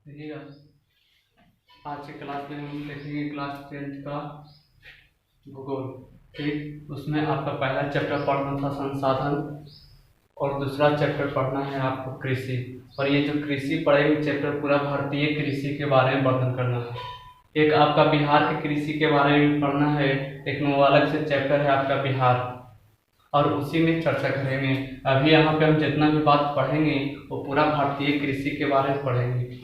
देखिएगा, आज के क्लास में हम देखेंगे क्लास 10th का भूगोल। ठीक, उसमें आपका पहला चैप्टर पढ़ना था संसाधन और दूसरा चैप्टर पढ़ना है आपको कृषि। और ये जो कृषि पढ़ेंगे चैप्टर पूरा भारतीय कृषि के बारे में वर्णन करना है। एक आपका बिहार के कृषि के बारे में पढ़ना है, एक अलग से चैप्टर है आपका बिहार, और उसी में चर्चा करेंगे। अभी यहाँ पे हम जितना भी बात पढ़ेंगे वो पूरा भारतीय कृषि के बारे में पढ़ेंगे।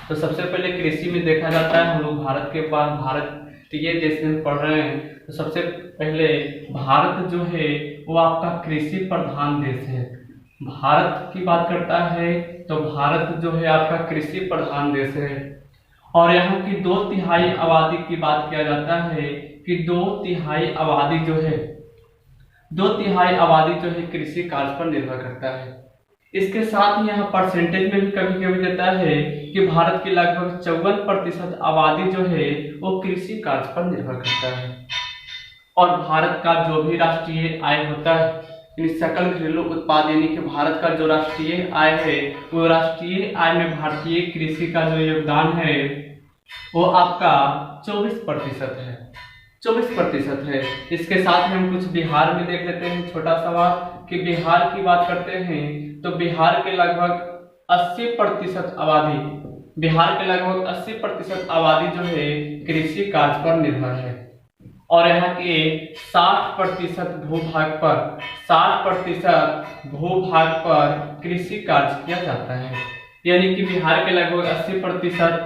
तो सबसे पहले कृषि में देखा जाता है, हम लोग भारत के पास भारतीय देश में पढ़ रहे हैं, तो सबसे पहले भारत जो है वो आपका कृषि प्रधान देश है। भारत की बात करता है तो भारत जो है आपका कृषि प्रधान देश है। और यहाँ की 2/3 आबादी की बात किया जाता है कि 2/3 आबादी जो है 2/3 आबादी जो है कृषि कार्य पर निर्भर करता है। इसके साथ ही यहाँ परसेंटेज में भी कभी कभी देता है कि भारत की लगभग 54% आबादी जो है वो कृषि कार्य पर निर्भर करता है। और भारत का जो भी राष्ट्रीय आय होता है, सकल घरेलू उत्पाद यानी कि भारत का जो राष्ट्रीय आय है, वो राष्ट्रीय आय में भारतीय कृषि का जो योगदान है वो आपका 24% है। 24% है। इसके साथ ही हम कुछ बिहार में देख लेते हैं छोटा सवाल कि बिहार की बात करते हैं तो बिहार के लगभग 80% आबादी बिहार के लगभग 80% आबादी जो है कृषि कार्य पर निर्भर है। और यहाँ के 60% भूभाग पर कृषि कार्य किया जाता है। यानी कि बिहार के लगभग 80%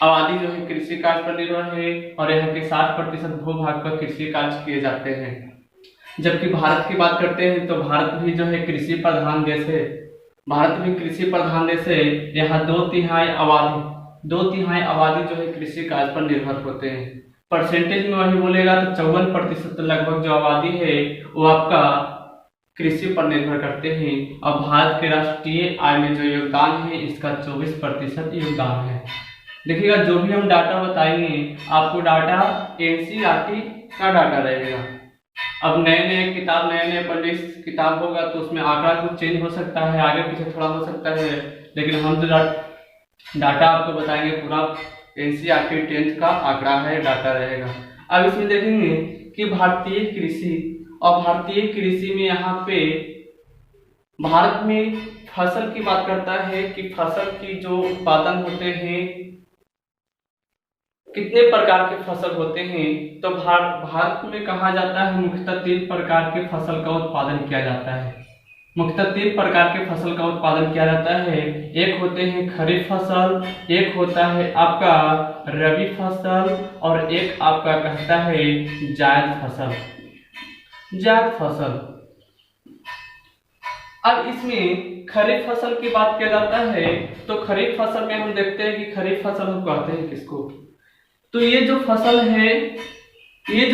आबादी जो है कृषि कार्य पर निर्भर है और यहाँ के 60% भूभाग पर कृषि कार्य किए जाते हैं। जबकि भारत की बात करते हैं तो भारत भी जो है कृषि प्रधान देश है। भारत भी कृषि प्रधान देश है। यहाँ 2/3 आबादी जो है कृषि कार्य पर निर्भर होते हैं। परसेंटेज में वही बोलेगा तो 54% लगभग जो आबादी है वो आपका कृषि पर निर्भर करते हैं। और भारत के राष्ट्रीय आय में जो योगदान है इसका 24% योगदान है। देखिएगा, जो भी हम डाटा बताएंगे आपको डाटा एनसीईआरटी का डाटा रहेगा। अब नए पब्लिश किताब होगा तो उसमें आंकड़ा कुछ चेंज हो सकता है, आगे पीछे थोड़ा हो सकता है, लेकिन हम जो डाटा आपको बताएंगे पूरा एनसीईआरटी 10th का आंकड़ा है, डाटा रहेगा। अब इसमें देखेंगे कि भारतीय कृषि में यहाँ पे भारत में फसल की बात करता है कि फसल की जो उत्पादन होते हैं, कितने प्रकार के फसल होते हैं। तो भारत में कहा जाता है मुख्यतः 3 प्रकार के फसल का उत्पादन किया जाता है। एक होते हैं खरीफ फसल, एक होता है आपका रबी फसल और एक आपका कहता है जायद फसल। अब इसमें खरीफ फसल की बात किया जाता है तो खरीफ फसल में हम देखते हैं कि खरीफ फसल हम कहते हैं किसको, तो ये जो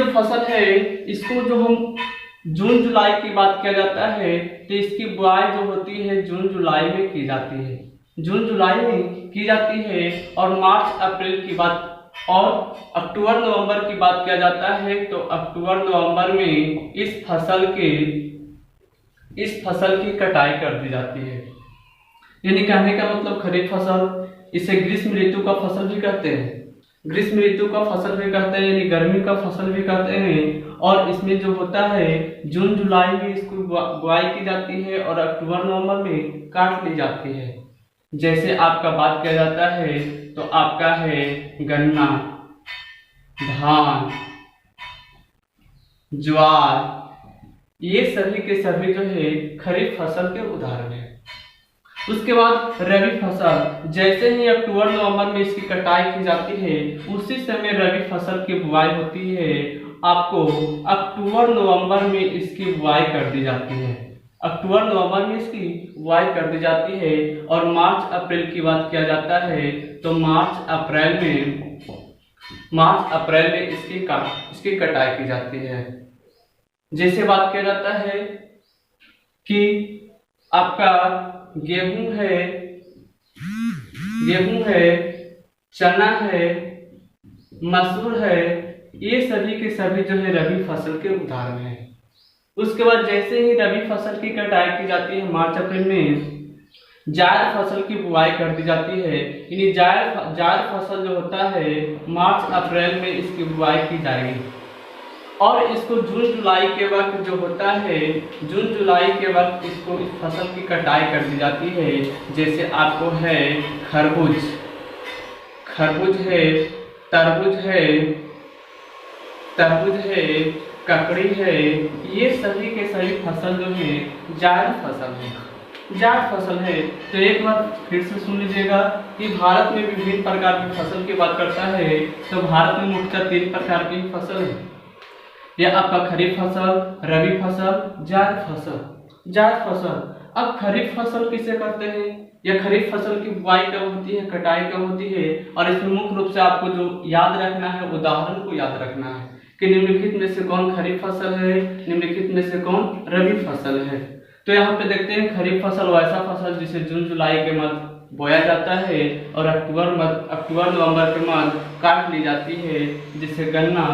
फसल है इसको जो हम जून जुलाई की बात किया जाता है तो इसकी बुआई जो होती है जून जुलाई में की जाती है। और मार्च अप्रैल की बात और अक्टूबर नवंबर की बात किया जाता है तो अक्टूबर नवंबर में इस फसल की कटाई कर दी जाती है। यानी कहने का मतलब खरीफ फसल, इसे ग्रीष्म ऋतु का फसल भी कहते हैं, यानी गर्मी का फसल भी कहते हैं। और इसमें जो होता है जून जुलाई में इसको बुआई की जाती है और अक्टूबर नवंबर में काट ली जाती है। जैसे आपका बात किया जाता है तो आपका है गन्ना, धान, ज्वार, ये सभी के सभी जो है खरीफ फसल के उदाहरण है। उसके बाद रबी फसल, जैसे ही अक्टूबर नवंबर में इसकी कटाई की जाती है उसी समय रबी फसल की बुआई होती है। आपको अक्टूबर नवंबर में इसकी बुआई कर दी जाती है। और मार्च अप्रैल की बात किया जाता है तो मार्च अप्रैल में इसकी कटाई की जाती है। जैसे बात किया जाता है कि आपका गेहूं है, चना है, मसूर है, ये सभी के सभी जो है रबी फसल के उदाहरण हैं। उसके बाद जैसे ही रबी फसल की कटाई की जाती है मार्च अप्रैल में जायद फसल की बुआई कर दी जाती है। यानी जायद फसल जो होता है मार्च अप्रैल में इसकी बुआई की जाएगी और इसको जून जुलाई के वक्त जो होता है, जून जुलाई के वक्त इसको इस फसल की कटाई कर दी जाती है। जैसे आपको है खरबूज, खरबूज है, तरबूज है, ककड़ी है, ये सभी के सभी फसल जो है जायद फसल है, जायद फसल है। तो एक बार फिर से सुन लीजिएगा कि भारत में विभिन्न प्रकार की फसल की बात करता है तो भारत में मुख्यतः 3 प्रकार की फसल है। यह आपका खरीफ फसल, रबी फसल, जायद फसल। जायद फसल, अब खरीफ फसल किसे कहते हैं? यह खरीफ फसल की बुआई कब होती है, कटाई कब होती है, और इसमें मुख्य रूप से आपको जो याद रखना है उदाहरण को याद रखना है कि निम्नलिखित में से कौन खरीफ फसल है, निम्नलिखित में से कौन रबी फसल है। तो यहाँ पे देखते हैं खरीफ फसल वैसा फसल जिसे जून जुलाई के मध्य बोया जाता है और अक्टूबर नवंबर के मध्य काट ली जाती है, जिसे गन्ना,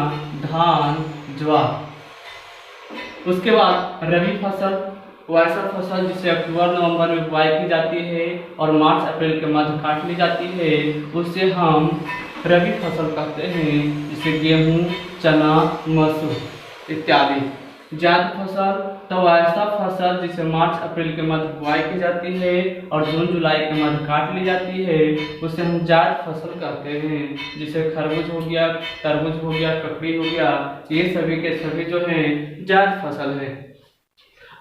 धान, ज्वार। उसके बाद रबी फसल वैसा फसल जिसे अक्टूबर नवंबर में बुआई की जाती है और मार्च अप्रैल के मध्य काट ली जाती है, उससे हम रबी फसल कहते हैं, जिसे गेहूं, चना, मसूर इत्यादि। जायद फसल तो ऐसा फसल जिसे मार्च अप्रैल के मध्य बुआई की जाती है और जून जुलाई के मध्य काट ली जाती है, उसे हम जायद फसल कहते हैं। जिसे खरबूज हो गया, तरबूज हो गया, ककड़ी हो गया, ये सभी के सभी जो है जायद फसल है।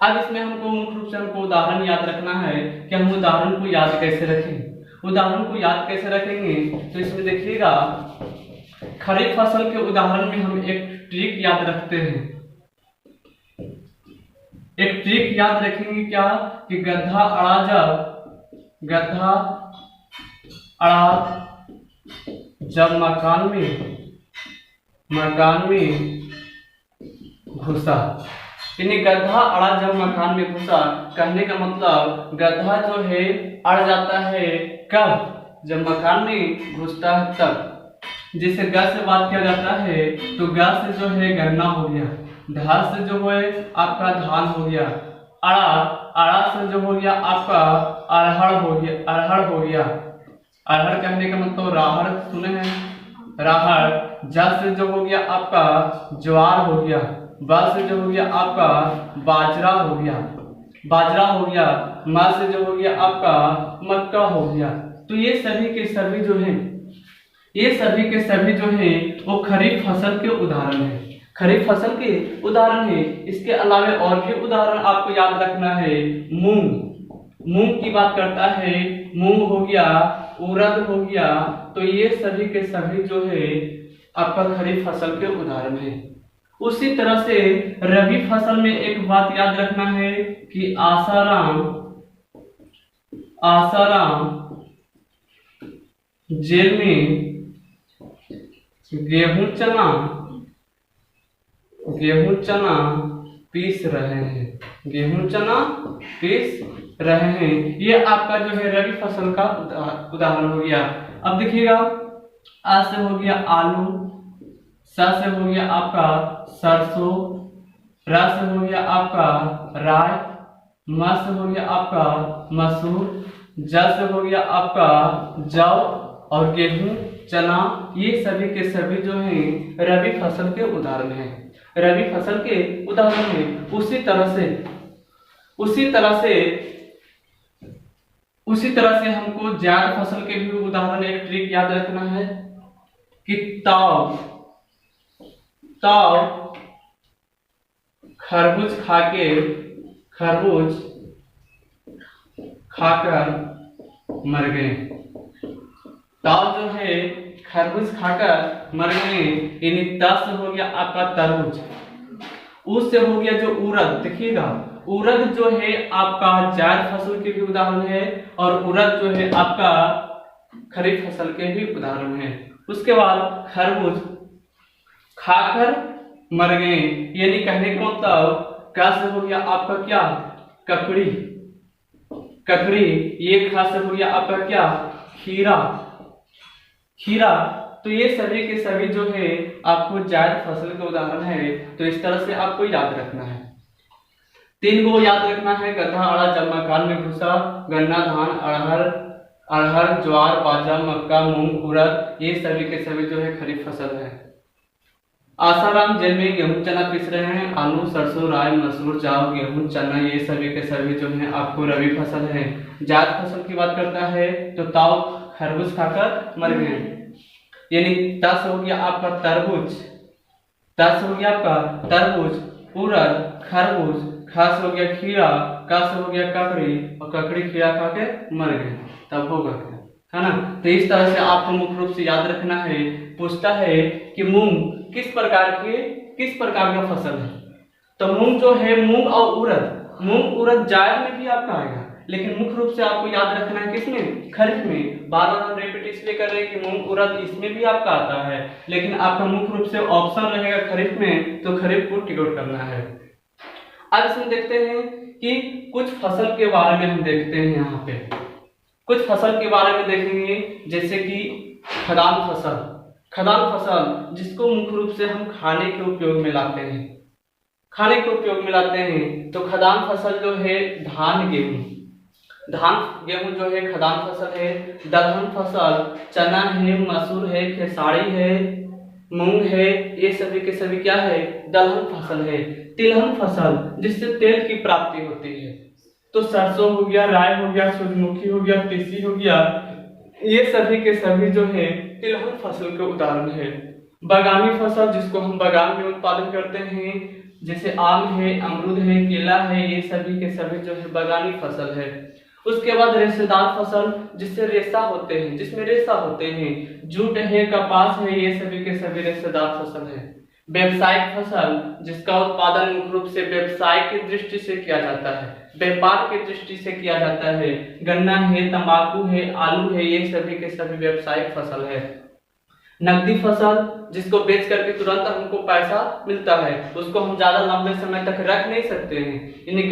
अब इसमें हमको मुख्य रूप से हमको उदाहरण याद रखना है कि हम उदाहरण को याद कैसे रखें। उदाहरण को याद कैसे रखेंगे तो इसमें देखिएगा, खरीफ फसल के उदाहरण में हम एक ट्रिक याद रखते हैं। एक ट्रिक याद रखेंगे क्या कि गड्ढा अड़ा जब मकान में घुसा। यानी गड्ढा अड़ा जब मकान में घुसा, कहने का मतलब गड्ढा जो है अड़ जाता है कब? जब मकान में घुसता है तब। जिसे ग से बात किया जाता है तो ग से जो है गन्ना हो गया, धा से जो है आपका धान हो गया, अड़ा से जो हो गया आपका अरहर हो गया। अरहर कहने का मतलब राहड़ सुने हैं, राहड़। जा से जो हो गया आपका ज्वार हो गया, बा से जो हो गया आपका बाजरा हो गया, मा से जो हो गया आपका मक्का हो गया। तो ये सभी के सभी जो हैं वो खरीफ फसल के उदाहरण है, खरीफ फसल के उदाहरण है। इसके अलावा और भी उदाहरण आपको याद रखना है। मूंग की बात करता है, मूंग हो गया, उड़द हो गया। तो ये सभी के सभी जो है आपका खरीफ फसल के उदाहरण है। उसी तरह से रबी फसल में एक बात याद रखना है कि आसाराम जेल में गेहूं चना पीस रहे हैं। ये आपका जो है रबी फसल का उदाहरण हो गया। अब देखिएगा, आ से हो गया आलू, सा से हो गया आपका सरसों, रा से हो गया आपका राय, मा से हो गया आपका मसूर, जा से हो गया आपका जौ और गेहूं, चना। ये सभी के सभी जो हैं रबी फसल के उदाहरण हैं, रबी फसल के उदाहरण हैं। उसी तरह से हमको जायद फसल के भी उदाहरण एक ट्रिक याद रखना है कि ताव खरबूज खाकर मर गए। ताव जो है खरबूज खाकर मर गए। यानी ता से हो गया आपका तरबूज, उस से हो गया जो उड़द। देखिएगा, उड़द जो है आपका जायद फसल के भी उदाहरण है और उड़द जो है आपका खरीफ फसल के भी उदाहरण है। उसके बाद खरबूज खाकर मर गए, यानी कहने का मतलब क्या से हो गया आपका क्या? ककड़ी। ये खा से हो गया आपका क्या? खीरा। तो ये सभी के सभी जो है आपको जायद फसल के उदाहरण है। तो इस तरह से आपको याद रखना है। तीन को याद रखना है, गधा अड़ा जब मकान में घुसा, गन्ना धान अरहर अरहर ज्वार बाजरा मक्का मूंग उड़द, ये सभी के सभी जो है खरीफ फसल है। आसाराम जेल में गेहूं चना पीस रहे हैं, आलू सरसों राय मसूर जाव गेहूं चना ये सभी के सभी जो है आपको रबी फसल है। जायद फसल की बात करता है तो ताऊ खरबूज खाकर मर गए, यानी तस हो गया आपका तरबूज, तस हो गया आपका तरबूज, उड़द खरबूज, खास हो गया खीरा, कास हो गया ककड़ी और ककड़ी खीरा खा के मर गए, तब होगा क्या, है ना। तो इस तरह से आपको मुख्य रूप से याद रखना है। पूछता है कि मूंग किस प्रकार का फसल है, तो मूंग जो है मूंग और मूंग उड़द जायद में भी आपका आएगा, लेकिन मुख्य रूप से आपको याद रखना है किसमें, खरीफ में। बार बार हम रिपीट इसलिए कर रहे हैं कि मूंग उड़द इसमें भी आपका आता है, लेकिन आपका मुख्य रूप से ऑप्शन रहेगा खरीफ में, तो खरीफ को टिक करना है। अब इसमें देखते हैं कि कुछ फसल के बारे में हम देखते हैं, यहाँ पे कुछ फसल के बारे में देखेंगे, जैसे कि खदान फसल जिसको मुख्य रूप से हम खाने के उपयोग में लाते हैं, तो खदान फसल जो है धान गेहूं जो है खदान फसल है। दलहन फसल चना है, मसूर है, खेसारी है, मूंग है, ये सभी के सभी क्या है, दलहन फसल है। तिलहन फसल जिससे तेल की प्राप्ति होती है, तो सरसों हो गया, राय हो गया, सूरजमुखी हो गया, तीसी हो गया, ये सभी के सभी जो है तिलहन फसल के उदाहरण है। बागानी फसल जिसको हम बागान में उत्पादन करते हैं, जैसे आम है, अमरूद है, केला है, ये सभी के सभी जो है बागानी फसल है। उसके बाद रेशेदार फसल जिसमें रेशा होते हैं, जूट है, कपास है, ये सभी के सभी रेशेदार फसल है। व्यावसायिक फसल जिसका उत्पादन मुख्य रूप से व्यवसाय की दृष्टि से किया जाता है, व्यापार की दृष्टि से किया जाता है, गन्ना है, तंबाकू है, आलू है, ये सभी के सभी व्यावसायिक फसल है। नकदी फसल जिसको बेच करके तुरंत हमको पैसा मिलता है, उसको हम ज्यादा लंबे समय तक रख नहीं सकते हैं, यानी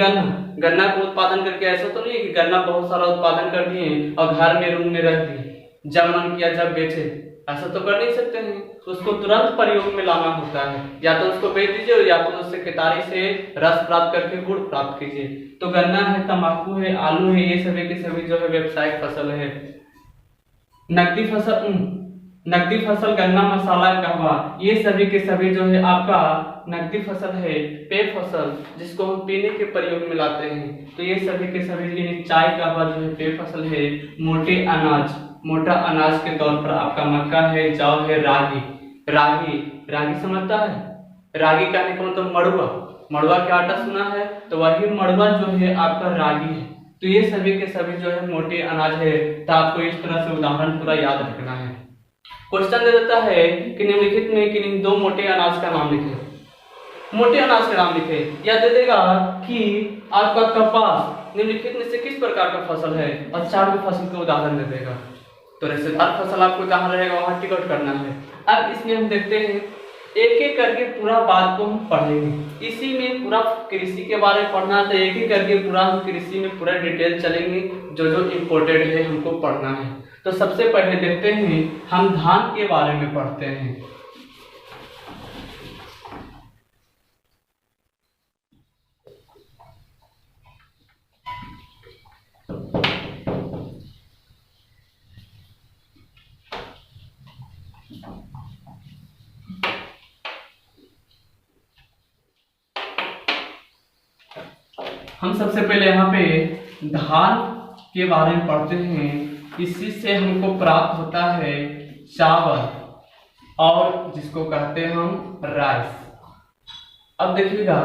गन्ना को उत्पादन करके ऐसा तो नहीं है कि गन्ना बहुत सारा उत्पादन कर दिए और घर में रूम में रख दिए, जब मन किया जब बेचे, ऐसा तो कर नहीं सकते हैं। उसको तुरंत प्रयोग में लाना होता है, या तो उसको बेच दीजिए या तो उससे केतारी से रस प्राप्त करके गुड़ प्राप्त कीजिए। तो गन्ना है, तंबाकू है, आलू है, ये सभी के सभी जो है व्यावसायिक फसल है। नकदी फसल गन्ना मसाला कहवा, ये सभी के सभी जो है आपका नकदी फसल है। पेय फसल जिसको हम पीने के प्रयोग में लाते हैं, तो ये सभी के सभी चाय कहवा जो है पेय फसल है। मोटा अनाज के तौर पर आपका मक्का है, जौ है, रागी समझता है, रागी कहने का मतलब मड़ुआ के आटा सुना है, तो वही मड़ुआ जो है आपका रागी है। तो ये सभी के सभी जो है मोटे अनाज है, तो आपको इस तरह से उदाहरण पूरा याद रखना है। क्वेश्चन दे देता है कि निम्नलिखित में किन्हीं दो मोटे अनाज का नाम लिखे, या दे देगा कि आपका कपास निम्नलिखित में से किस प्रकार का फसल है, और चार फसल के उदाहरण दे देगा। तो रेशेदार फसल आपको जहां रहेगा वहां टिकट करना है। अब इसमें हम देखते हैं एक एक करके पूरा बात को हम पढ़ेंगे, इसी में पूरा कृषि के बारे में पढ़ना, तो एक एक करके पूरा हम कृषि में पूरा डिटेल चलेंगे, जो इम्पोर्टेंट है हमको पढ़ना है। तो सबसे पहले देखते हैं हम धान के बारे में पढ़ते हैं। हम सबसे पहले यहाँ पे धान के बारे में पढ़ते हैं। इसी से हमको प्राप्त होता है चावल, और जिसको कहते हैं हम राइस। अब देखिएगा,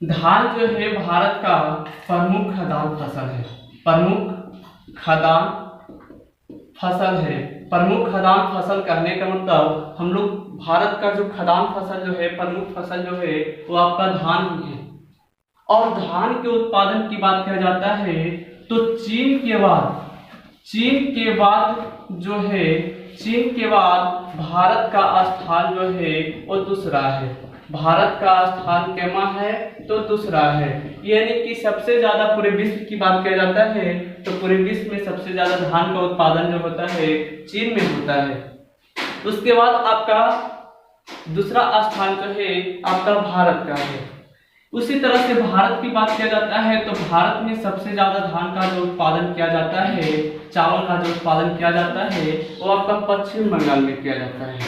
धान जो है भारत का प्रमुख खाद्यान्न फसल है। प्रमुख खाद्यान्न फसल कहने का मतलब हम लोग भारत का जो खाद्यान्न फसल जो है, प्रमुख फसल जो है वो आपका धान ही है। और धान के उत्पादन की बात किया जाता है तो चीन के बाद भारत का स्थान जो है वो दूसरा है। भारत का स्थान केमा है तो दूसरा है, यानी कि सबसे ज्यादा पूरे विश्व की बात किया जाता है तो पूरे विश्व में सबसे ज्यादा धान का उत्पादन जो होता है चीन में होता है। उसके बाद आपका दूसरा स्थान जो है आपका भारत का है। उसी तरह से भारत की बात किया जाता है तो भारत में सबसे ज्यादा धान का जो उत्पादन किया जाता है, चावल का जो उत्पादन किया जाता है वो आपका पश्चिम बंगाल में किया जाता है,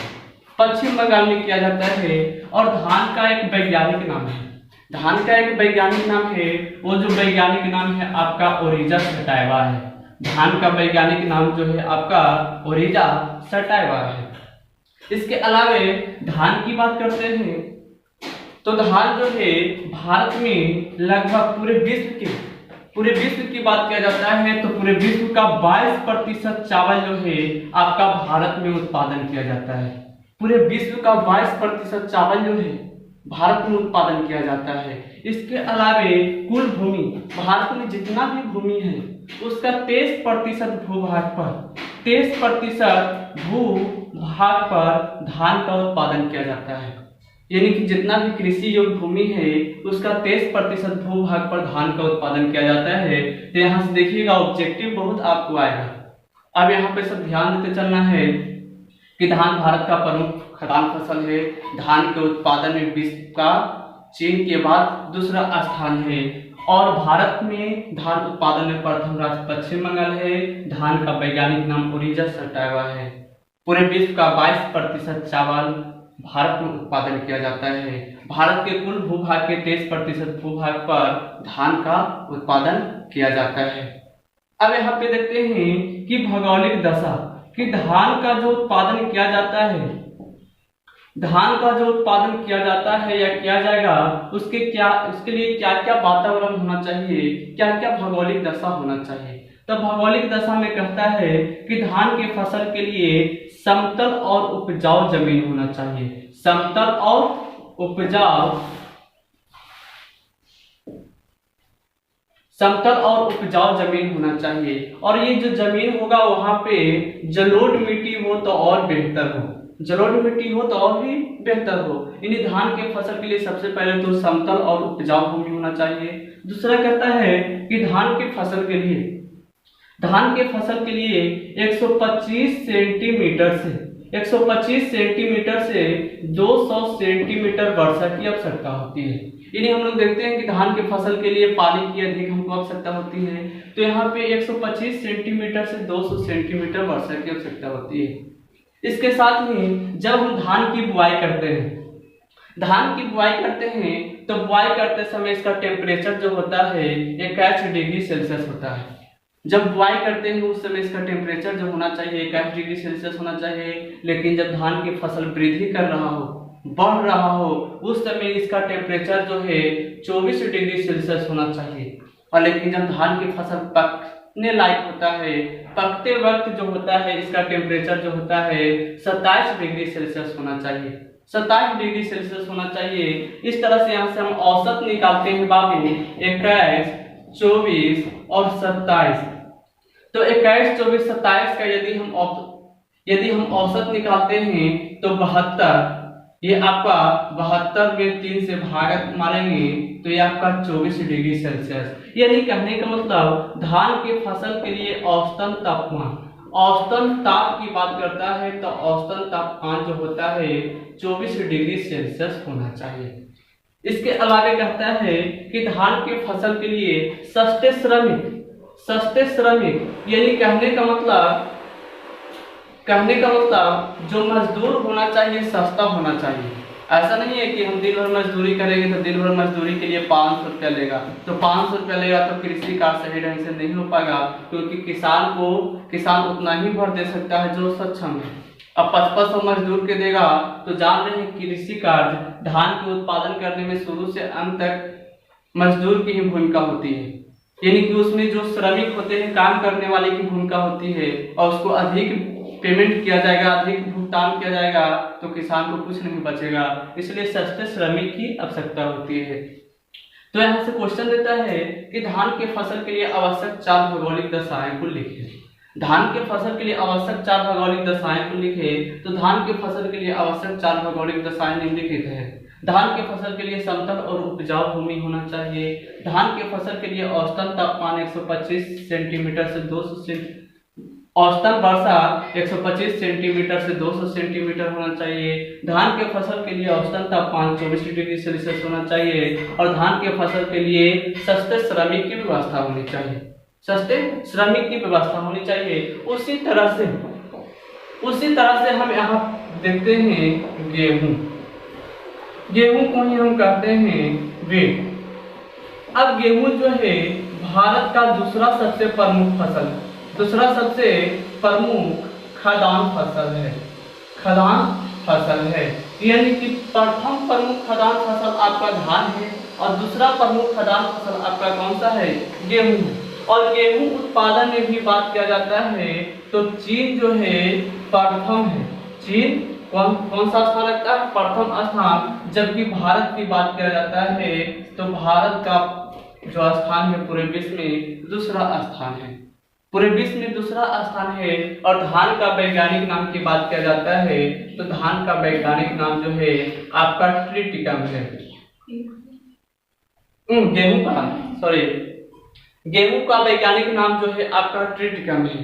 पश्चिम बंगाल में किया जाता है। और धान का एक वैज्ञानिक नाम है, धान का एक वैज्ञानिक नाम है, वो जो वैज्ञानिक नाम है आपका ओरिजा सटाइवा है। धान का वैज्ञानिक नाम जो है आपका ओरिजा सटाइवा है। इसके अलावे धान की बात करते हैं तो धान जो है भारत में लगभग पूरे विश्व की बात किया जाता है तो पूरे विश्व का 22% चावल जो है आपका भारत में उत्पादन किया जाता है। पूरे विश्व का 22% चावल जो है भारत में उत्पादन किया जाता है। इसके अलावे कुल भूमि, भारत में जितना भी भूमि है उसका 23% भूभाग पर धान का उत्पादन किया जाता है। यानी कि जितना भी कृषि योग्य भूमि है उसका 23% भूभाग पर धान का उत्पादन किया जाता है। तो यहाँ से देखिएगा ऑब्जेक्टिव बहुत आपको आएगा। अब यहाँ पे सब ध्यान देते चलना है कि धान भारत का प्रमुख खाद्यान्न फसल है। धान के उत्पादन में विश्व का चीन के बाद दूसरा स्थान है और भारत में धान उत्पादन में प्रथम राज्य पश्चिम बंगाल है। धान का वैज्ञानिक नाम ओरिजा सटाइवा है। पूरे विश्व का 22% चावल भारत में उत्पादन किया जाता है। भारत के कुल भूभाग के 23% भूभाग पर धान का उत्पादन किया जाता है। अब यहाँ पे देखते हैं कि भौगोलिक दशा कि धान का जो उत्पादन किया जाता है, धान का जो उत्पादन किया जाता है या किया जाएगा उसके लिए क्या क्या वातावरण होना चाहिए, क्या क्या भौगोलिक दशा होना चाहिए। तो भौगोलिक दशा में कहता है कि धान के फसल के लिए समतल और उपजाऊ जमीन होना चाहिए, समतल और उपजाऊ जमीन होना चाहिए। और ये जो जमीन होगा वहां पे जलोढ़ मिट्टी हो तो और बेहतर हो, जलोढ़ मिट्टी हो तो और भी बेहतर हो। यानी धान के फसल के लिए सबसे पहले तो समतल और उपजाऊ भूमि होना चाहिए। दूसरा कहता है कि धान के फसल के लिए 125 सेंटीमीटर से 200 सेंटीमीटर वर्षा की आवश्यकता होती है। यानी हम लोग देखते हैं कि धान के फसल के लिए पानी की अधिक हमको आवश्यकता होती है, तो यहाँ पे 125 सेंटीमीटर से 200 सेंटीमीटर वर्षा की आवश्यकता होती है। इसके साथ ही जब हम धान की बुआई करते हैं तो बुआई करते समय इसका टेम्परेचर जो होता है 21 डिग्री सेल्सियस होता है। जब बुआई करते हैं उस समय इसका टेम्परेचर जो होना चाहिए 21 डिग्री सेल्सियस होना चाहिए। लेकिन जब धान की फसल वृद्धि कर रहा हो, बढ़ रहा हो, उस समय इसका टेम्परेचर जो है 24 डिग्री सेल्सियस होना चाहिए। और लेकिन जब धान की फसल पकने लायक होता है, पकते वक्त जो होता है इसका टेम्परेचर जो होता है 27 डिग्री सेल्सियस होना चाहिए, 27 डिग्री सेल्सियस होना चाहिए। इस तरह से यहाँ से हम औसत निकालते हैं बाबू 21, 24 और 27। तो 21, 24, 27 का यदि हम औसत निकालते हैं तो 72, ये आपका 72 में 3 से भाग मारेंगे तो ये आपका 24 डिग्री सेल्सियस। यानी कहने का मतलब धान के फसल के लिए औसतन ताप की बात करता है तो औसतन तापमान जो होता है 24 डिग्री सेल्सियस होना चाहिए। इसके अलावा कहता है कि धान के फसल के लिए सस्ते श्रमिक यानी कहने का मतलब जो मजदूर होना चाहिए सस्ता होना चाहिए। ऐसा नहीं है कि हम दिन भर मजदूरी करेंगे तो दिन भर मजदूरी के लिए 500 रुपया लेगा, तो 500 रुपया लेगा तो कृषि कार्य सही ढंग से नहीं हो पाएगा, क्योंकि किसान उतना ही भर दे सकता है जो सक्षम है। अब 5500 मजदूर के देगा तो जान रहे हैं कृषि कार्य धान के उत्पादन करने में शुरू से अंत तक मजदूर की ही भूमिका होती है। यानी कि उसमें जो श्रमिक होते हैं काम करने वाले की भूमिका होती है और उसको अधिक पेमेंट किया जाएगा, अधिक भुगतान किया जाएगा तो किसान को कुछ नहीं बचेगा। इसलिए सस्ते श्रमिक की आवश्यकता होती है। तो यहाँ से क्वेश्चन देता है कि धान के फसल के लिए आवश्यक 4 भौगोलिक दशाएं को लिखें। धान के फसल के लिए आवश्यक 4 भौगोलिक दशाएं को लिखे तो धान के फसल के लिए आवश्यक 4 भौगोलिक दशाएं निम्नलिखित है। धान के फसल के लिए समतल और उपजाऊ भूमि होना चाहिए। धान के फसल के लिए औसतन तापमान 125 सेंटीमीटर से 200 औसतन वर्षा 125 सेंटीमीटर से 200 सेंटीमीटर होना चाहिए। धान के फसल के लिए औसतन तापमान 24 डिग्री सेल्सियस होना चाहिए और धान के फसल के लिए सस्ते श्रमिक की व्यवस्था होनी चाहिए। सस्ते श्रमिक की व्यवस्था होनी चाहिए। उसी तरह से हम यहाँ देखते हैं गेहूं। गेहूं को ही हम कहते हैं वीट। अब गेहूं जो है भारत का दूसरा सबसे प्रमुख खाद्यान्न फसल है। यानी कि प्रथम प्रमुख खाद्यान्न फसल आपका धान है और दूसरा प्रमुख खाद्यान्न फसल आपका कौन सा है? गेहूं। और गेहूं उत्पादन में भी बात किया जाता है तो चीन जो है प्रथम है। चीन कौन सा स्थान रखता है? प्रथम स्थान। जबकि भारत की बात किया जाता है तो भारत का जो स्थान है पूरे विश्व में दूसरा स्थान है। पूरे विश्व में दूसरा स्थान है। और धान का वैज्ञानिक नाम की बात किया जाता है तो धान का वैज्ञानिक नाम जो है आपका ट्रिटिकम है। गेहूं का वैज्ञानिक नाम जो है आपका ट्रिटिकम है।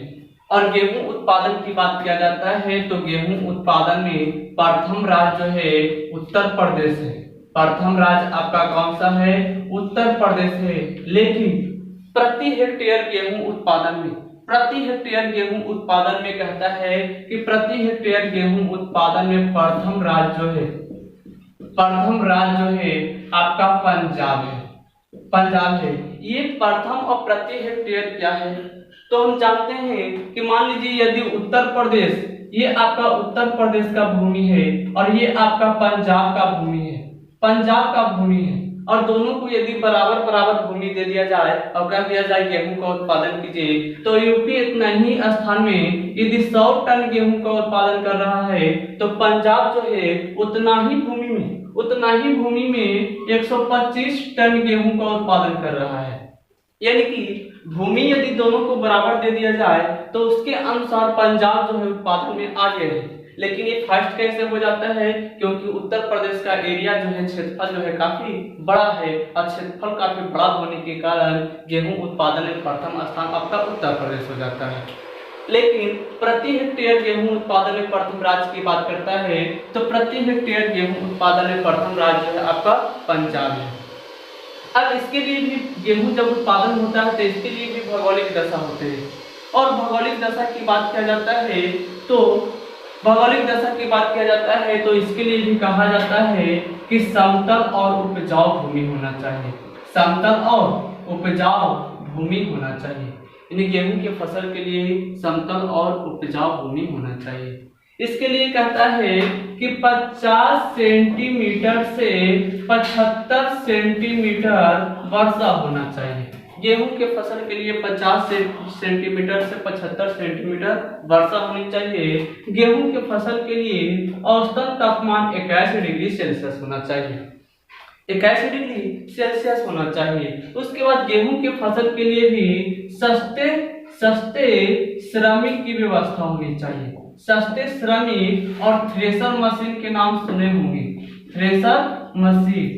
और गेहूं उत्पादन की बात किया जाता है तो गेहूं उत्पादन में प्रथम राज्य जो है उत्तर प्रदेश है। प्रथम राज्य आपका कौन सा है? उत्तर प्रदेश है। लेकिन प्रति हेक्टेयर गेहूं उत्पादन में कहता है कि प्रति हेक्टेयर गेहूं उत्पादन में प्रथम राज्य जो है आपका पंजाब है। ये प्रथम और प्रति हेक्टेयर क्या है? तो हम जानते हैं कि मान लीजिए यदि उत्तर प्रदेश, ये आपका उत्तर प्रदेश का भूमि है और ये आपका पंजाब का भूमि है और दोनों को यदि बराबर भूमि दे दिया जाए और कह दिया जाए गेहूं का उत्पादन कीजिए तो यूपी इतना ही स्थान में यदि 100 टन गेहूं का उत्पादन कर रहा है तो पंजाब जो है उतना ही भूमि में 125 टन गेहूं का उत्पादन कर रहा है। यानी कि भूमि यदि दोनों को बराबर दे दिया जाए तो उसके अनुसार पंजाब जो है उत्पादन में आगे है। लेकिन ये फर्स्ट कैसे हो जाता है? क्योंकि उत्तर प्रदेश का एरिया जो है, क्षेत्रफल जो है काफी बड़ा है और क्षेत्रफल काफी बड़ा होने के कारण गेहूं उत्पादन में प्रथम स्थान आपका उत्तर प्रदेश हो जाता है। लेकिन प्रति हेक्टेयर गेहूं उत्पादन में प्रथम राज्य की बात करता है तो प्रति हेक्टेयर गेहूं उत्पादन में प्रथम राज्य है आपका पंजाब है। अब इसके लिए भी गेहूं जब उत्पादन होता है तो इसके लिए भी भौगोलिक दशा होते हैं। और भौगोलिक दशा की बात किया जाता है तो इसके लिए भी कहा जाता है कि समतल और उपजाऊ भूमि होना चाहिए। यानी गेहूं के फसल के लिए समतल और उपजाऊ भूमि होना चाहिए। इसके लिए कहता है कि 50 सेंटीमीटर से 75 सेंटीमीटर वर्षा होना चाहिए। गेहूं के फसल के लिए 50 सेंटीमीटर से 75 सेंटीमीटर वर्षा होनी चाहिए। गेहूं के फसल के लिए औसतन तापमान 81 डिग्री सेल्सियस होना चाहिए। 81 डिग्री सेल्सियस होना चाहिए। उसके बाद गेहूं के फसल के लिए भी सस्ते श्रमिक की व्यवस्था होनी चाहिए। सस्ते श्रमिक और थ्रेशर मशीन के नाम सुने होंगे, थ्रेशर मशीन।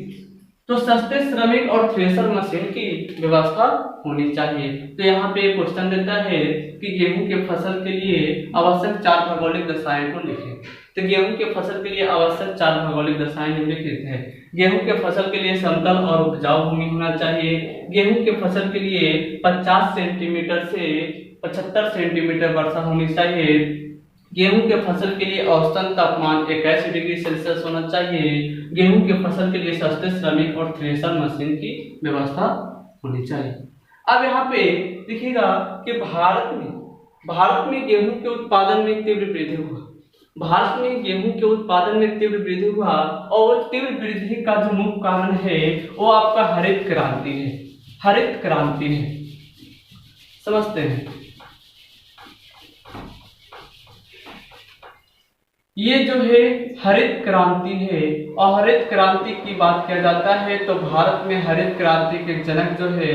तो सस्ते श्रमिक और थ्रेशर मशीन की व्यवस्था होनी चाहिए। तो यहाँ पे क्वेश्चन देता है कि गेहूं के फसल के लिए आवश्यक 4 भौगोलिक दशाएं को लिखें। तो गेहूं के फसल के लिए आवश्यक 4 भौगोलिक दशाएं निम्नलिखित हैं। गेहूं के फसल के लिए समतल और उपजाऊ भूमि होना चाहिए। गेहूं के फसल के लिए 50 सेंटीमीटर से 75 सेंटीमीटर वर्षा होनी चाहिए। गेहूं के फसल के लिए औसतन तापमान 81 डिग्री सेल्सियस होना चाहिए। गेहूं के फसल के लिए सस्ते श्रमिक और थ्रेशर मशीन की व्यवस्था होनी चाहिए। अब यहाँ पे देखिएगा कि भारत में गेहूं के उत्पादन में तीव्र वृद्धि हुआ। और तीव्र वृद्धि का जो मुख्य कारण है वो आपका हरित क्रांति है। समझते हैं, ये जो है हरित क्रांति है। और हरित क्रांति की बात किया जाता है तो भारत में हरित क्रांति के जनक जो है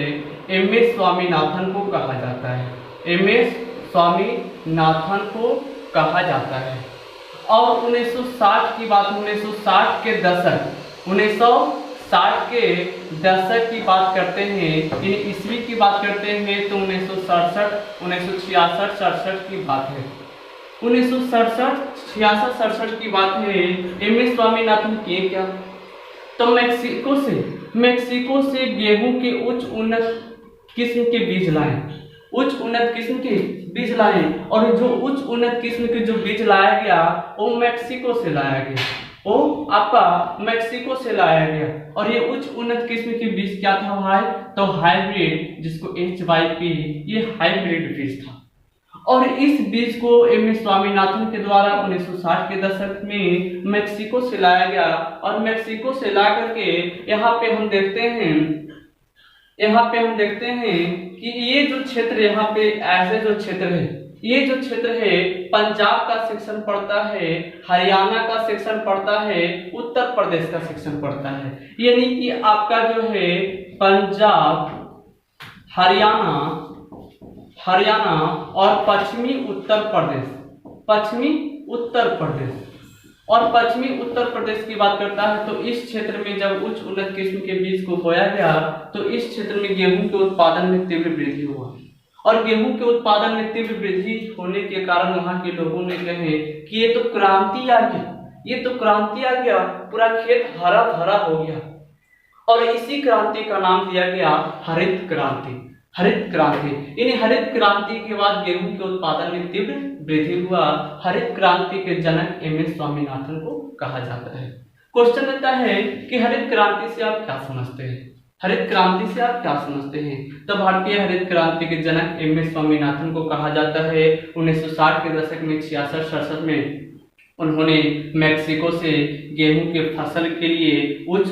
एमएस स्वामीनाथन को कहा जाता है। एमएस स्वामीनाथन को कहा जाता है। और 1960 की बात, 1960 1960 के दशक की बात करते हैं, यानी ईस्वी की बात करते हैं, तो 1967, 1966, 67 की बात है। 1967, 66, 67 की बात है। एम.एस. स्वामीनाथन किए क्या? तो मेक्सिको से गेहूं के उच्च उन्नत किस्म के बीज लाए, उच्च उन्नत किस्म के बीज लाए, और जो उच्च उन्नत किस्म के जो बीज लाया गया वो मैक्सिको से लाया गया, वो आपका मैक्सिको से लाया गया। और ये उच्च उन्नत किस्म के बीज क्या था भाई? तो हाइब्रिड, जिसको HYP, ये हाइब्रिड बीज था। और इस बीज को एम.एस. स्वामीनाथन के द्वारा 1960 के दशक में मैक्सिको से लाया गया, और मैक्सिको से ला करके यहाँ पे हम देखते हैं कि ये जो क्षेत्र यहाँ पे ऐसे जो क्षेत्र है, ये जो क्षेत्र है पंजाब का सेक्शन पड़ता है, हरियाणा का सेक्शन पड़ता है, उत्तर प्रदेश का सेक्शन पड़ता है। यानी कि आपका जो है पंजाब, हरियाणा और पश्चिमी उत्तर प्रदेश की बात करता है। तो इस क्षेत्र में जब उच्च उन्नत किस्म के बीज को बोया गया तो इस क्षेत्र में गेहूं के उत्पादन में तीव्र वृद्धि हुआ, और गेहूं के उत्पादन में तीव्र वृद्धि होने के कारण वहां के लोगों ने कहे कि ये तो क्रांति आ गया, पूरा खेत हरा भरा हो गया। और इसी क्रांति का नाम दिया गया हरित क्रांति। यानी हरित क्रांति के बाद गेहूं के उत्पादन में तीव्र वृद्धि हुआ। हरित क्रांति के जनक एम.एस. स्वामीनाथन को कहा जाता है। क्वेश्चन रहता है कि हरित क्रांति से आप क्या समझते हैं? तो भारतीय हरित क्रांति के जनक एम.एस. स्वामीनाथन को कहा जाता है। 1960 के दशक में 66-67 में उन्होंने मैक्सिको से गेहूं के फसल के लिए उच्च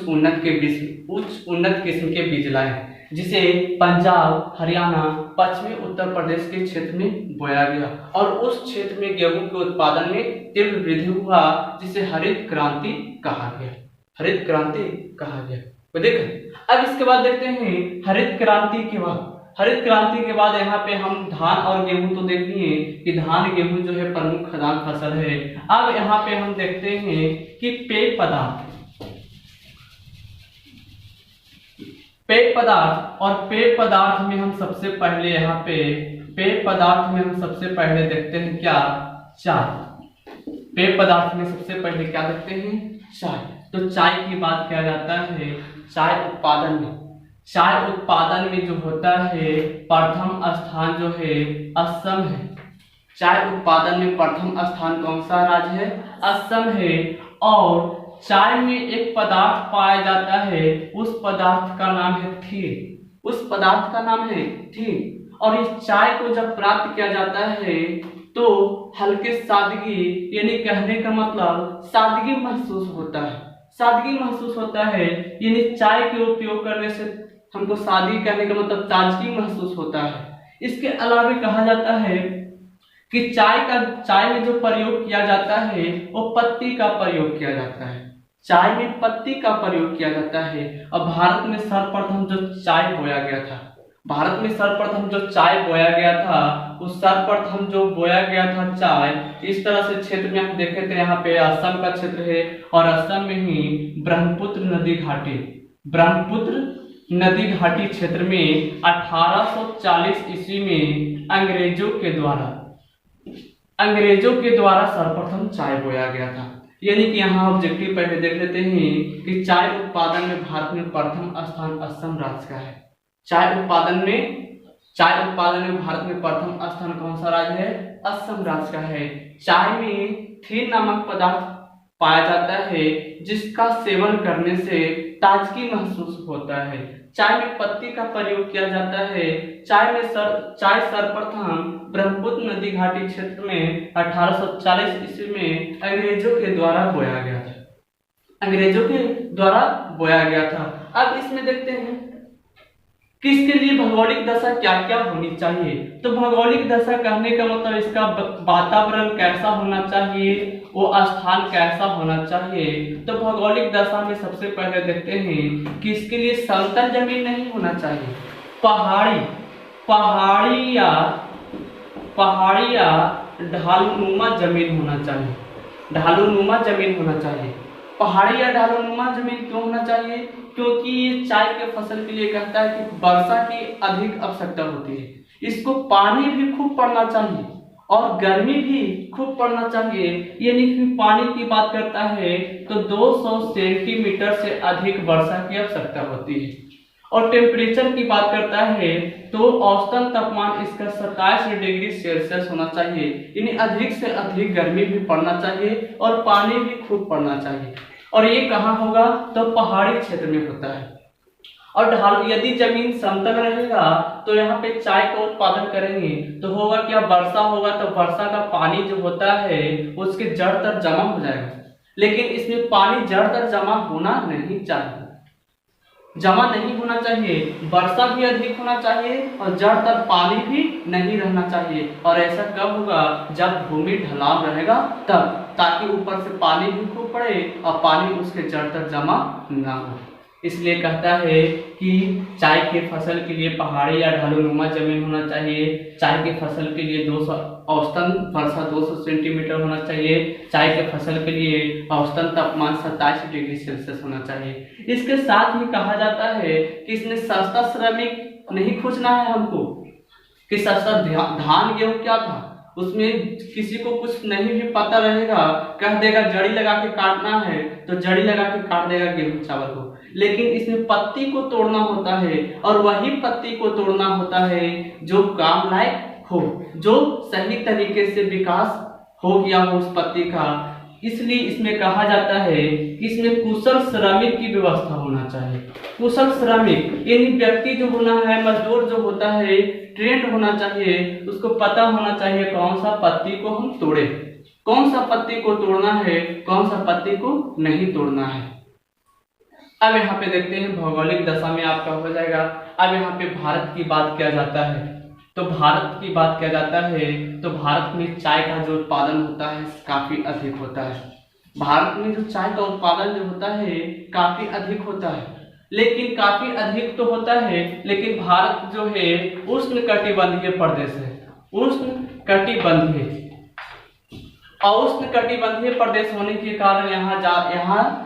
उन्नत किस्म के बीज लाए, जिसे पंजाब, हरियाणा, पश्चिमी उत्तर प्रदेश के क्षेत्र में बोया गया, और उस क्षेत्र में गेहूं के उत्पादन में तीव्र वृद्धि हुआ, जिसे हरित क्रांति कहा गया। तो देखो अब इसके बाद देखते हैं हरित क्रांति के बाद यहाँ पे हम धान और गेहूं तो देख लिए कि धान गेहूं जो है प्रमुख खदान फसल है। अब यहाँ पे हम देखते हैं कि पेय पदार्थ और पेय पदार्थ में हम सबसे पहले देखते हैं क्या? चाय। पेय पदार्थ में सबसे पहले क्या देखते हैं? चाय। तो चाय की बात किया जाता है। चाय उत्पादन में जो होता है प्रथम स्थान जो है असम है। चाय उत्पादन में प्रथम स्थान कौन सा राज्य है? असम है। और चाय में एक पदार्थ पाया जाता है, उस पदार्थ का नाम है थीन। और इस चाय को जब प्राप्त किया जाता है तो हल्के सादगी, यानी कहने का मतलब सादगी महसूस होता है। यानी चाय के उपयोग करने से हमको सादगी, कहने का मतलब ताजगी महसूस होता है। इसके अलावा कहा जाता है कि चाय में जो प्रयोग किया जाता है वो पत्ती का प्रयोग किया जाता है। चाय में पत्ती का प्रयोग किया जाता है। अब भारत में सर्वप्रथम जो चाय बोया गया था, उस सर्वप्रथम जो बोया गया था चाय, इस तरह से क्षेत्र में हम देखे थे, यहाँ पे असम का क्षेत्र है, और असम में ही ब्रह्मपुत्र नदी घाटी क्षेत्र में 1840 ईस्वी में अंग्रेजों के द्वारा सर्वप्रथम चाय बोया गया था। यानी कि यहाँ ऑब्जेक्टिव पहले देख लेते हैं कि चाय उत्पादन में भारत में प्रथम स्थान असम राज्य का है। चाय उत्पादन में भारत में प्रथम स्थान कौन सा राज्य है? असम राज्य का है। चाय में थीन नामक पदार्थ पाया जाता है, जिसका सेवन करने से ताजगी महसूस होता है। चाय में पत्ती का प्रयोग किया जाता है। चाय सर्वप्रथम ब्रह्मपुत्र नदी घाटी क्षेत्र में 1840 ईस्वी में अंग्रेजों के द्वारा बोया गया था। अब इसमें देखते हैं कि इसके लिए भौगोलिक दशा क्या क्या होनी चाहिए। तो भौगोलिक दशा कहने का मतलब इसका वातावरण कैसा होना चाहिए, वो स्थान कैसा होना चाहिए। तो भौगोलिक दशा में सबसे पहले देखते हैं कि इसके लिए समतल जमीन नहीं होना चाहिए, पहाड़ी या ढालूनुमा जमीन होना चाहिए। पहाड़ी या ढालूनुमा जमीन क्यों होना चाहिए? क्योंकि ये चाय के फसल के लिए कहता है कि वर्षा की अधिक आवश्यकता होती है, इसको पानी भी खूब पड़ना चाहिए और गर्मी भी खूब पड़ना चाहिए। यानी कि पानी की बात करता है तो 200 सेंटीमीटर से अधिक वर्षा की आवश्यकता होती है। और टेम्परेचर की बात करता है तो औसतन तापमान इसका 27 डिग्री सेल्सियस होना चाहिए, यानी अधिक से अधिक गर्मी भी पड़ना चाहिए और पानी भी खूब पड़ना चाहिए। और ये कहाँ होगा? तो पहाड़ी क्षेत्र में होता है। और ढाल यदि जमीन समतल रहेगा तो यहाँ पे चाय का उत्पादन करेंगे तो होगा क्या? वर्षा होगा तो वर्षा का पानी जो होता है उसके जड़ तक जमा हो जाएगा, लेकिन इसमें पानी जड़ तक जमा होना नहीं चाहिए, जमा नहीं होना चाहिए। वर्षा भी अधिक होना चाहिए और जड़ तक पानी भी नहीं रहना चाहिए। और ऐसा कब होगा? जब भूमि ढलान रहेगा तब, ताकि ऊपर से पानी भी खूब पड़े और पानी उसके जड़ तक जमा ना हो। इसलिए कहता है कि चाय के फसल के लिए पहाड़ी या ढालूनुमा जमीन होना चाहिए। चाय के फसल के लिए 200 औसतन वर्षा 200 सेंटीमीटर होना चाहिए। चाय के फसल के लिए औसतन तापमान 27 डिग्री सेल्सियस होना चाहिए। इसके साथ ही कहा जाता है कि इसमें सस्ता श्रमिक नहीं खोजना है हमको, कि सस्ता धान गेहूं क्या था उसमें किसी को कुछ नहीं भी पता रहेगा, कह देगा जड़ी लगा के काटना है तो जड़ी लगा के काट देगा गेहूं चावल को। लेकिन इसमें पत्ती को तोड़ना होता है और वही पत्ती को तोड़ना होता है जो काम लायक हो, जो सही तरीके से विकास हो गया हो उस पत्ती का। इसलिए इसमें कहा जाता है कि इसमें कुशल श्रमिक की व्यवस्था होना चाहिए। कुशल श्रमिक यानी व्यक्ति जो होना है, मजदूर जो होता है, ट्रेंड होना चाहिए, उसको पता होना चाहिए कौन सा पत्ती को हम तोड़े, कौन सा पत्ती को तोड़ना है, कौन सा पत्ती को नहीं तोड़ना है। अब यहाँ पे देखते हैं भौगोलिक दशा में आपका हो जाएगा। अब यहाँ पे भारत की बात किया जाता है तो भारत की बात किया जाता है तो भारत में चाय का जो उत्पादन होता है काफी अधिक होता है। भारत में जो चाय का उत्पादन जो होता है काफी अधिक होता है, लेकिन काफी अधिक तो होता है, लेकिन भारत जो है उष्णकटिबंधीय प्रदेश है, उष्णकटिबंधीय। और उष्णकटिबंधीय प्रदेश होने के कारण यहाँ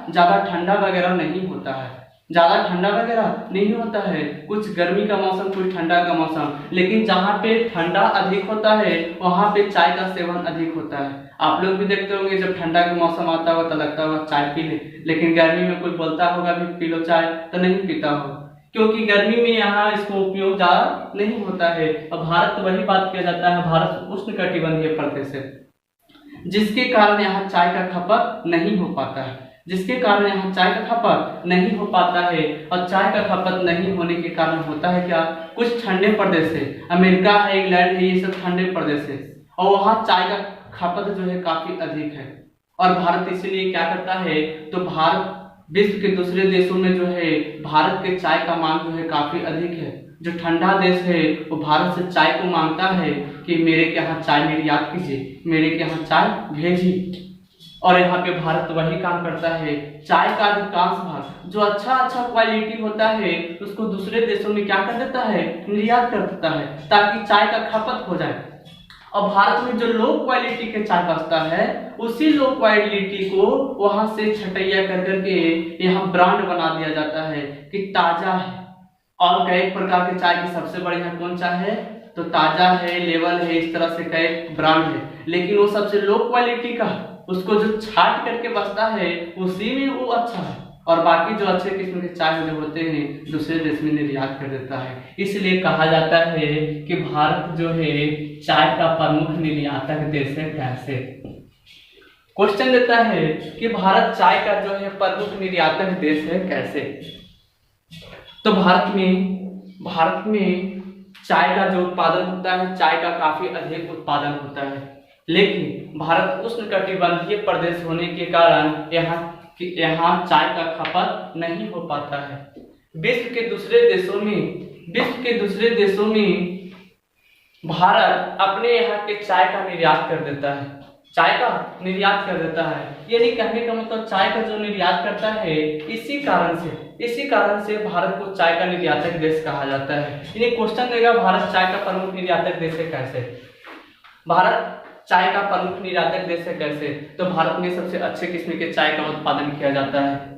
ज्यादा ठंडा वगैरह नहीं होता है, ज्यादा ठंडा वगैरह नहीं होता है, कुछ गर्मी का मौसम कुछ ठंडा का मौसम। लेकिन जहाँ पे ठंडा अधिक होता है वहाँ पे चाय का सेवन अधिक होता है। आप लोग भी देखते होंगे जब ठंडा का मौसम आता होगा तो लगता होगा चाय पी ले, लेकिन गर्मी में कोई बोलता होगा भी पी लो चाय तो नहीं पीता होगा, क्योंकि गर्मी में यहाँ इसको उपयोग ज्यादा नहीं होता है। और भारत वही बात किया जाता है, भारत उष्णकटिबंधीय प्रदेश है, जिसके कारण यहाँ चाय का खपत नहीं हो पाता है, जिसके कारण यहाँ चाय का खपत नहीं हो पाता है। और चाय का खपत नहीं होने के कारण होता है क्या? कुछ ठंडे प्रदेश है, अमेरिका है, इंग्लैंड है, ये सब ठंडे प्रदेश है और वहाँ चाय का खपत जो है काफी अधिक है। और भारत इसीलिए क्या करता है, तो भारत विश्व के दूसरे देशों में जो है भारत के चाय का मांग जो है काफी अधिक है। जो ठंडा देश है वो भारत से चाय को मांगता है कि मेरे के यहाँ चाय निर्यात कीजिए, मेरे के यहाँ चाय भेजिए। और यहाँ पे भारत वही काम करता है, चाय का अधिकांश भाग जो अच्छा क्वालिटी होता है उसको दूसरे देशों में क्या कर देता है, निर्यात कर देता है, ताकि चाय का खपत हो जाए। और भारत में जो लो क्वालिटी के चाय बचता है उसी लो क्वालिटी को वहां से छटैया कर करके यहाँ ब्रांड बना दिया जाता है कि ताजा है। और कई प्रकार के चाय की सबसे बढ़िया कौन चाय है, तो ताजा है, लेवल है, इस तरह से कई ब्रांड है। लेकिन वो सबसे लो क्वालिटी का, उसको जो छाट करके बचता है उसी में वो अच्छा है, और बाकी जो अच्छे किस्म के चाय जो होते हैं दूसरे देश में निर्यात कर देता है। इसलिए कहा जाता है कि भारत जो है चाय का प्रमुख निर्यातक देश है। कैसे? क्वेश्चन देता है कि भारत चाय का जो है प्रमुख निर्यातक देश है कैसे? तो भारत में चाय का जो उत्पादन होता है, चाय का काफी अधिक उत्पादन होता है, लेकिन भारत उष्णकटिबंधीय प्रदेश होने के कारण यहाँ चाय का खपत नहीं हो पाता है। विश्व के दूसरे देशों में भारत अपने यहाँ के चाय का निर्यात कर देता है, चाय का निर्यात कर देता है। यानी कहने का मतलब चाय का जो निर्यात करता है, इसी कारण से भारत को चाय का निर्यातक देश कहा जाता है। यानी क्वेश्चन देगा भारत चाय का प्रमुख निर्यातक देश है कैसे? भारत चाय का प्रमुख निर्यातक देश है कैसे, तो भारत में सबसे अच्छे किस्म के चाय का उत्पादन किया जाता है।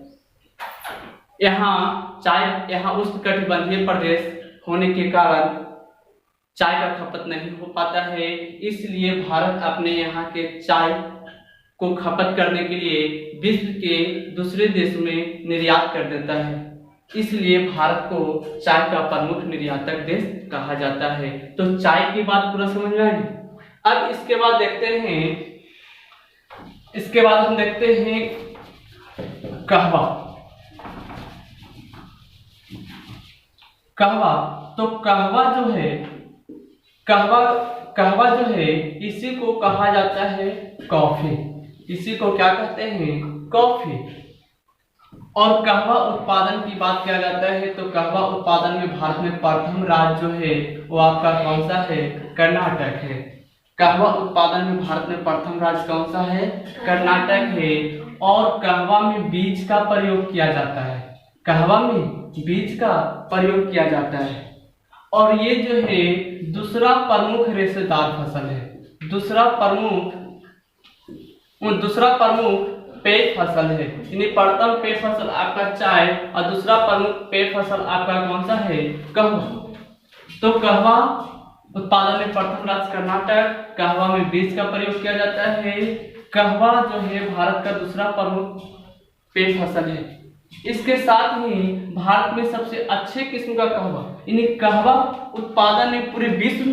यहाँ उष्णकटिबंधीय प्रदेश होने के कारण चाय का खपत नहीं हो पाता है, इसलिए भारत अपने यहाँ के चाय को खपत करने के लिए विश्व के दूसरे देश में निर्यात कर देता है, इसलिए भारत को चाय का प्रमुख निर्यातक देश कहा जाता है। तो चाय की बात पूरा समझ में आई। अब इसके बाद हम देखते हैं कहवा। तो कहवा जो है इसी को कहा जाता है कॉफी। इसी को क्या कहते हैं, कॉफी। और कहवा उत्पादन की बात किया जाता है तो कहवा उत्पादन में भारत में प्रथम राज्य जो है वो आपका कौन सा है, कर्नाटक है। कहवा उत्पादन में भारत में प्रथम राज्य कौन सा है, कर्नाटक है। और कहवा में बीज का प्रयोग किया जाता है, कहवा में बीज का प्रयोग किया जाता है। और ये जो है दूसरा प्रमुख रेशेदार फसल है। दूसरा प्रमुख पेय फसल है। यानी प्रथम पेय फसल आपका चाय और दूसरा प्रमुख पेय फसल आपका कौन सा है, कहवा। तो कहवा उत्पादन में प्रथम राज्य कर्नाटक, कहवा में बीज का प्रयोग किया जाता है। कहवा जो है भारत का दूसरा प्रमुख पेय फसल है। इसके साथ ही भारत में सबसे अच्छे किस्म का कहवा, यानी कहवा उत्पादन में पूरे विश्व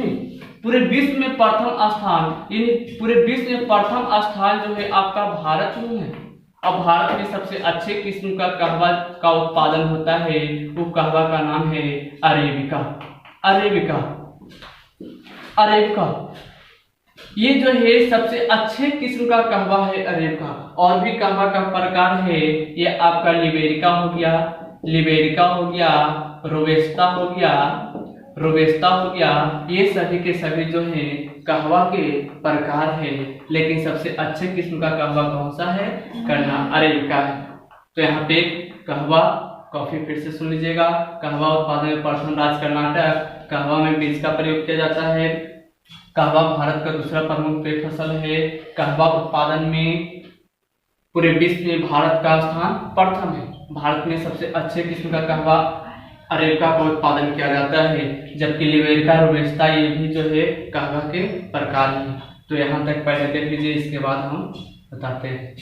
में प्रथम स्थान, यानी पूरे विश्व में प्रथम स्थान जो है आपका भारत में है। अब भारत में सबसे अच्छे किस्म का कहवा का उत्पादन होता है, वो कहवा का नाम है अरेबिका। ये जो है सबसे अच्छे किस्म का कहवा है अरेबिका। और भी कहवा का प्रकार है, ये आपका लिबेरिका हो गया, रोबेस्टा हो गया। ये सभी के सभी जो है कहवा के प्रकार है, लेकिन सबसे अच्छे किस्म का कहवा कौन सा है, अरेबिका है। तो यहाँ पे कहवा कॉफी फिर से सुन लीजिएगा। कहवा उत्पादन में प्रथम राज्य कर्नाटक, कहवा में बीज का प्रयोग किया जाता है। कहवा भारत का दूसरा प्रमुख पेय फसल है। कहवा उत्पादन में पूरे विश्व में भारत का स्थान प्रथम है। भारत में सबसे अच्छे किस्म का कहवा अरेबिका का उत्पादन किया जाता है, जबकि लिबेरिका, रोबस्टा ये भी जो है कहवा के प्रकार हैं। तो यहाँ तक पहले देख लीजिए, इसके बाद हम बताते हैं।